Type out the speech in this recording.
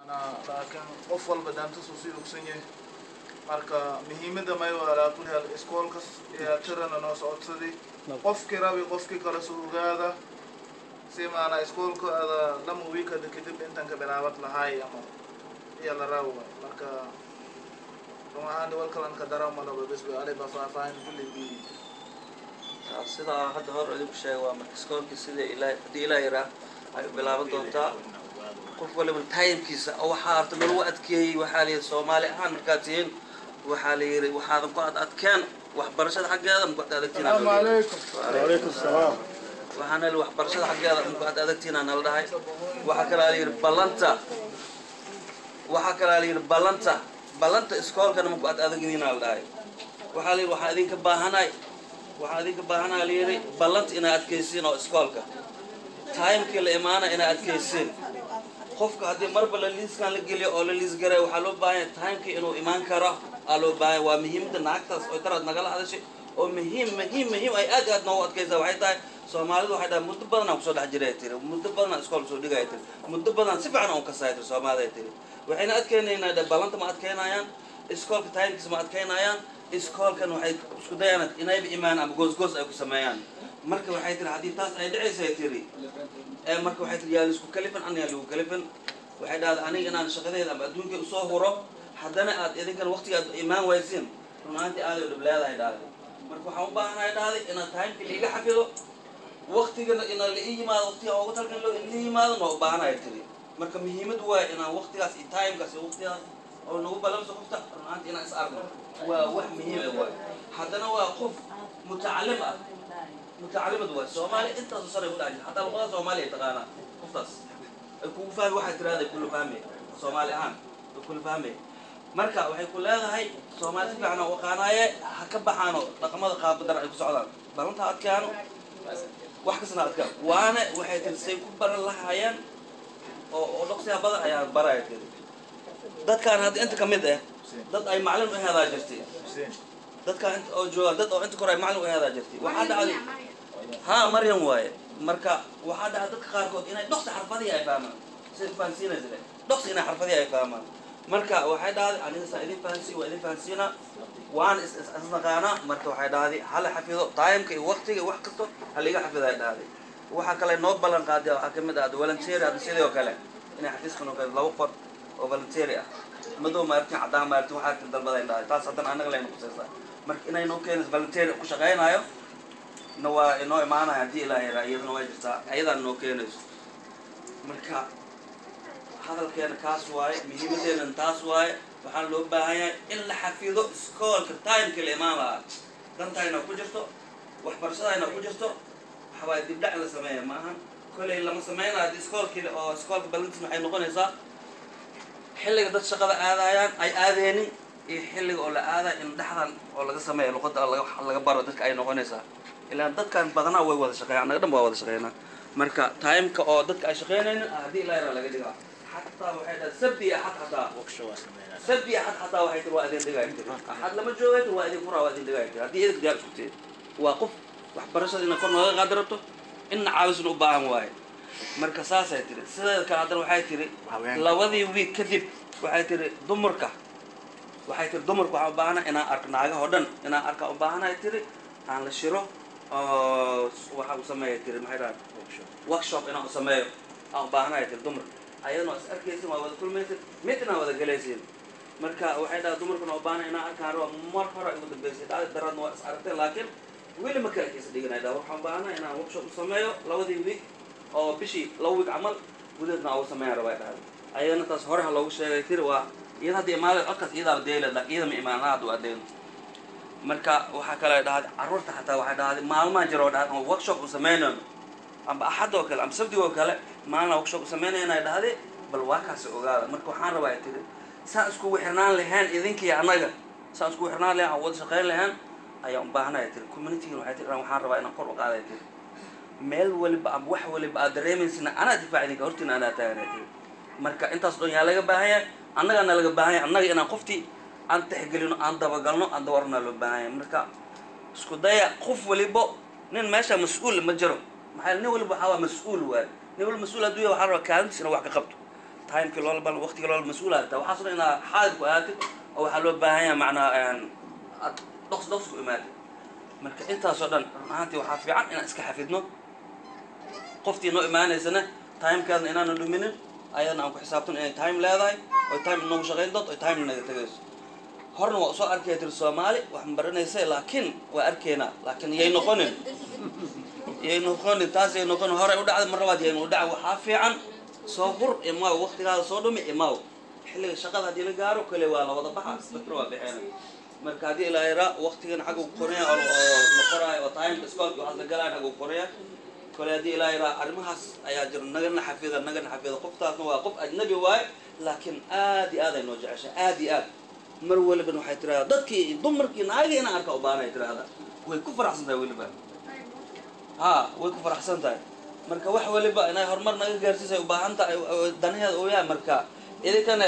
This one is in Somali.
أنا لكن أفضل بدأت سوسي أكسنيه marka muhiimada may wala ku hel iskoolka ee tirana noo socodsadii qofkii rabi qofkii kala suugaada si maana iskoolka lama weekend kadib intan ka bilaabad lahaay ama yalla raw marka waxaan walkalan ka darama laba bas way alay bafaafayn kulli bi sida hadda hor idinku sheegay waa marka iskoolka sida ilaahay ra ay bilaaban doontaa qof waliba timekiisa oo waxa arta lagu adkeeyay waxa la Soomaali ahaan marka tiin waxa la yiri waxaadan ku adkeen waxbarashada xaggeeda ma ku adagtiin السلام عليكم وعليكم السلام waxaana la waxbarashada xaggeeda ma ku adagtiin aan la dhahay waxa kale la yiri balanta iskoolkana ma ku adagtiin aan la dhahay waxa la yiri waxa idinka baahanay la yiri balanta ina adkeysiin oo iskoolka timekii la imaana ina adkeysiin qofka hadii marba la liiskan la geliyo oo la liis garay waxa loo baahan timekii inuu imaan karo alo baahay waa muhiimada naagtaas oo tarad nagala hadashay oo muhiim ay aad noo adkaysaa waxay tahay Soomaalidu waxay dhahay muddo badan aan ku soo dhex jiray tir muddo badan iskool soo dhigay tir muddo badan si fiican oo ka saayay Soomaaliyeed tir waxayna adkeenayna balanta ma adkeenayaan iskoolka timekiisa ma adkeenayaan iskoolkan waxay isku dayaan inay imaan ama goos ay ku sameeyaan marka waxay tir hadii taas ay dhacaysay tiri marka waxay tir yaa isku kalifan aan yaa lagu kalifan waxay dhahay aniga inaan shaqadeeda ama adduunka u soo huro haddana aad idinkan waqtiga imaan waysin runaantii aad u dhibleedahay dhahay marka waxaan u baahanahay dhahay inaad timekii iga xafido waqtigana ina la yimaado waqtiga ugu talkan loo yimaado noo baahanahay tiri marka muhiimadu waa inaan waqtigaas iyo timekaas iyo waqtigaas oo nagu balanso qofta runaantii inaan is arko waa wax muhiim ah haddana waa qof mutacallimad waa Soomaali intaas oo sare u dhaajin hatta luqada Soomaaliya taqaana qoftaas ay kugu fahmi waxa tiraahday kullu fahmi Soomaali ahaan kullu fahmi marka waxay ku leedahay Soomaali si fiican oo qaanaaye ha ka baxaano dhaqamada qaab dar ay ku socdaan balanta adkaano wax ka sanaadka waana waxay tirsay ku baran lahaayeen oo dhaqsiga badan ayaa baraayay dadkan hadda inta kamid ah dad ay macallin u heedaa jirtay dadka inta oo jooga dad oo inta koray macallin u heedaa jirtay waxa dhacday ha Maryam waaye marka waxa dhacday dadka qaar kood inay dhaqsi xirfadii ay fahmaan si fahansiinaysa dhaqsi inay xirfadii ay fahmaan marka waxay dhacday aniga saa'idin fahansiina waan isnaqaana marka waxay dhacday hal xafido timeka iyo waqtiga wax kasto hal iga xafiday dhacday waxa kale noo balan qaaday waxa kamid ah volunteer ah sidoo kale inay xafiiskan oo kale laba qof oo volunteer ah madoo maartin cadaan maartin waxa ka dalbaday dhacday taas hadan anaga leen ku seesaa marka inay noo keenay volunteer ku shaqeynaayo nawaa inoo imaanaya hadii ilaahay raayadna way jirtaa ayadan noo keenayso marka hadalkeena kaas waaye muhiimadeena taas waaye waxaan loo baahan yahay in la xafido iskoolka timeka la imaan lahaa dantayna ku jirto waxbarashadayna ku jirto waxaa dib dhac la sameeyo maahan kolay lama sameynaa iskoolkii oo iskoolka balantin waxay noqonaysaa xilliga dad shaqada aadayaan ay aadeenin iyo xilliga oo la aaday in dhaxdan oo laga sameeyo luqadda laga baro dadka ay noqonaysaa ilaa dadkan badanaa way wada shaqeeyaan anaga dhan waa wada shaqeynaa marka timeka oo dadka ay shaqeynayaan hadii ilaahay laga dhigaa حتى واحد سبي حتى سبي حتى واحد الوادين دقائق أحد لما جوّت الوادين فرا وادين دقائق هذه إذا جاب شفتين واقف وحبرشة إن كنا غادرته إن عاوز نوباهم واحد مركز أساسي تري سيد كهذا واحد تري لوادي ويك كذب واحد تري دمركه واحد تري دمرك وعبانا أنا أركناها هودن أنا أركا عبانا تري عن الشراء واحد وسميه تري محيران workshop أنا وسميه عبانا تري دمر ayadana is arkaysan waa wada kulmaysan midna wada galaysan marka waxay dhahay dumarkana oo baahan inaan arkaan roo mar hore ugu dambeysay daradna waa is aragtay laakiin weli ma kala kiisa dhiganayda waxaan baahanaa inaan workshop u sameeyo labadii week oo bishii laba week camal gudaheedna aan u sameeyaan rabaa dhahay ayadana taas hore loogu sheegay tir waa iyada hadii imaanay codkaas iyada deelad laakiin iyada ma imaanaad u adeyn marka waxa kale dhahay carruurta xataa waxay dhahay maalmaha jiro dhahay workshop u sameeyno amba axad oo kale amba sabti oo kale maalna workshop sameeyna ay dhahday bal waa kaas ogaada marka waxaan rabaa tiri saan isku wixirnaan lahayn idinkii anaga saan isku wixirnaan lahayn wada shaqeyn lahayn ayaa u baahanahay tiri community waxay tiri waxaan rabaa inaan kor u qaado tiri meel waliba ab wax waliba aad dareemaysan ana difaacin hortina ana taageertay marka intaas dhan yaa laga baahan yahay annagana laga baahan yahay annaga inaan qoftii aan tixgelino aan dabagalno aan dawarna loo baahan yahay marka isku daya qof waliba nin meesha mas'uul ma jiro maxay nin waliba waxa waa mas'uul waa nin waliba mas'uul adduunyo waxa raba kaalintiisna wax ka qabto time kii loola bal waqtiga loola mas'uul ahata waxaa soo inaa xaadir ku ahaatid oo waxaa loo baahan yahay macnaa aad dhaqs ku imaatid marka intaasoo dhan ahaantii waxaa fiican inaan iska xafidno qoftii noo imaanaysana timekeedna inaanu dhuminin ayadana aan ku xisaabtan inay time leedahay oo time inoogu shaqayn doonto oo time naga tagayso horna waa soo arkaya tiri Soomaali wax baranaysa laakiin waa arkeena laakiin yay noqonin taas ay noqon hore u dhacday mar labaad yay u dhac waxa fiican soo hur ima waqtigaada soo dhumi ima xilliga shaqada hadii la gaaro kale waa la wada baxaa dadku waa bixeen marka hadii la yara waqtigan xaq uu qoraya oo la qorayo oo time school waxa la galaa xaq uu qoraya kale hadii la yara arrimahaas ayaa jir nagana xafida qoftaasna waa qof ajnabi waay laakiin aad ay noo jeceshay aad mar waliba waxay tiraahdaa dadkii dumarkii naagayna arka u baahnay tiraahdaa way ku faraxsantahay waliba way ku faraxsantahay marka wax waliba inay horumar naga gaarsiisay u baahan tahay danaheeda oo yahay marka idinkan